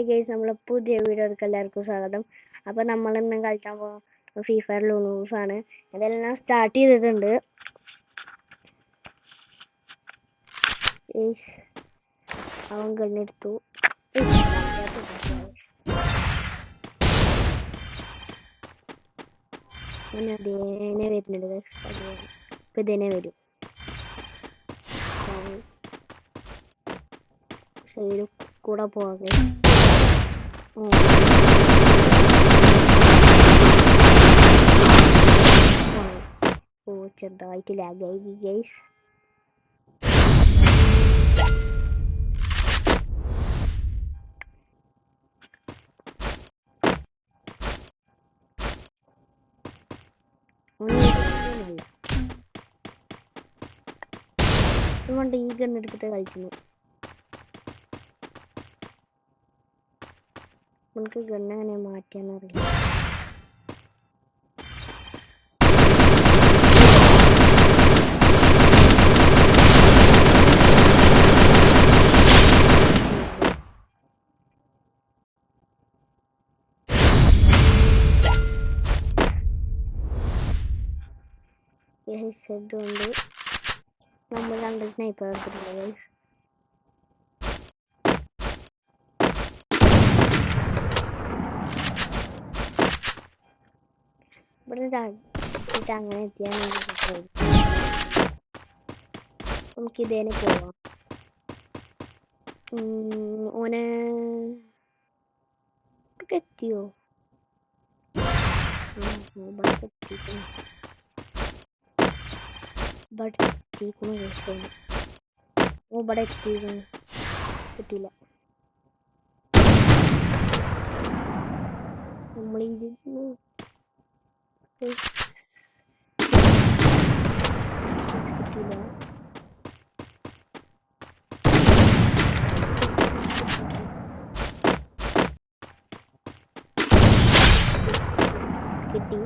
Guys, നമ്മളെ പുതിയ വീഡിയോക്ക് എല്ലാവർക്കും സ്വാഗതം. അപ്പോൾ നമ്മളിന്ന് കളിക്കാൻ പോകുന്ന ഫ്രീ ഫയർ ലൂണൂസ് ആണ്. ഇതെല്ലാം സ്റ്റാർട്ട് ചെയ്തിട്ടുണ്ട്. അവൻ കണ്ണെടുത്തു. അതേനെ വരുന്നുണ്ട്. ഇപ്പം ഇതേനെ വരും. സൈഡിൽ കൂടെ പോകെ ചെറുതായിട്ട് ലാഗായി ഗൈസ്. അതുകൊണ്ട് ഈ ഗണ്ണെടുത്തിട്ട് കളിക്കുന്നു. നമുക്ക് ഗണ്ണ് എങ്ങനെ മാറ്റാന്നറിയില്ല. കൊണ്ട് നമ്മൾ രണ്ട് സ്നൈപ്പർ എടുത്തിട്ടുണ്ട് ഗൈസ്. ഇവിടെ അങ്ങനെ എത്തിയാൽ നമുക്ക് ഇതേനെ പോവാം. ഓനെ എത്തിയോ? ഇവിടെ എത്തിക്കുന്നു. കിട്ടിയില്ല. നമ്മളിരുന്നു കിട്ടിയില്ല. കിട്ടി.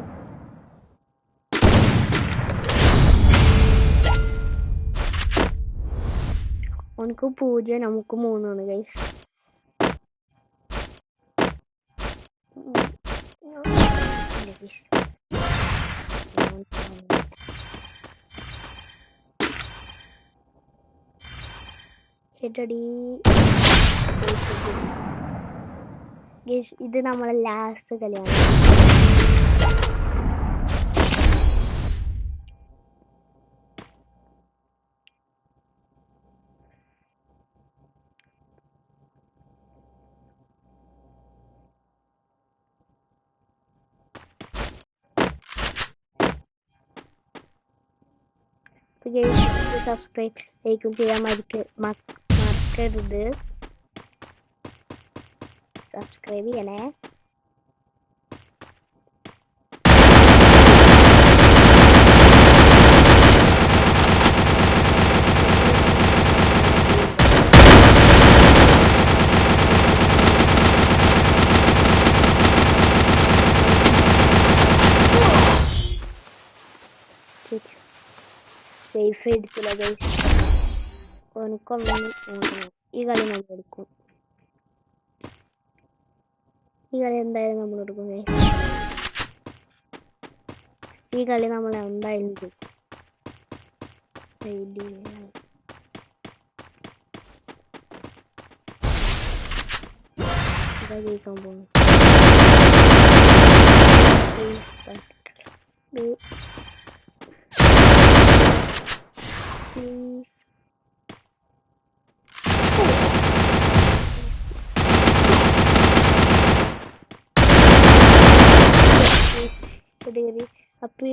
അവനക്ക് 0, നമുക്ക് 3 ഗൈസ്. ഇത് നമ്മളെ ലാസ്റ്റ് കളിയാണ്. സബ്സ്ക്രൈബ് ലൈക്കും ചെയ്യാൻ മറക്കരുത്. സബ്സ്ക്രൈബ് ചെയ്യണേ. സേഫ് എടുക്കില്ല ഗൈസ്. ഈ കളി നമ്മൾ എടുക്കും. ഈ കളി എന്തായാലും നമ്മൾ എടുക്കും ഗൈസ്. ഈ കളി നമ്മൾ എന്തായാലും എടുക്കും. സംഭവം അപ്പൊ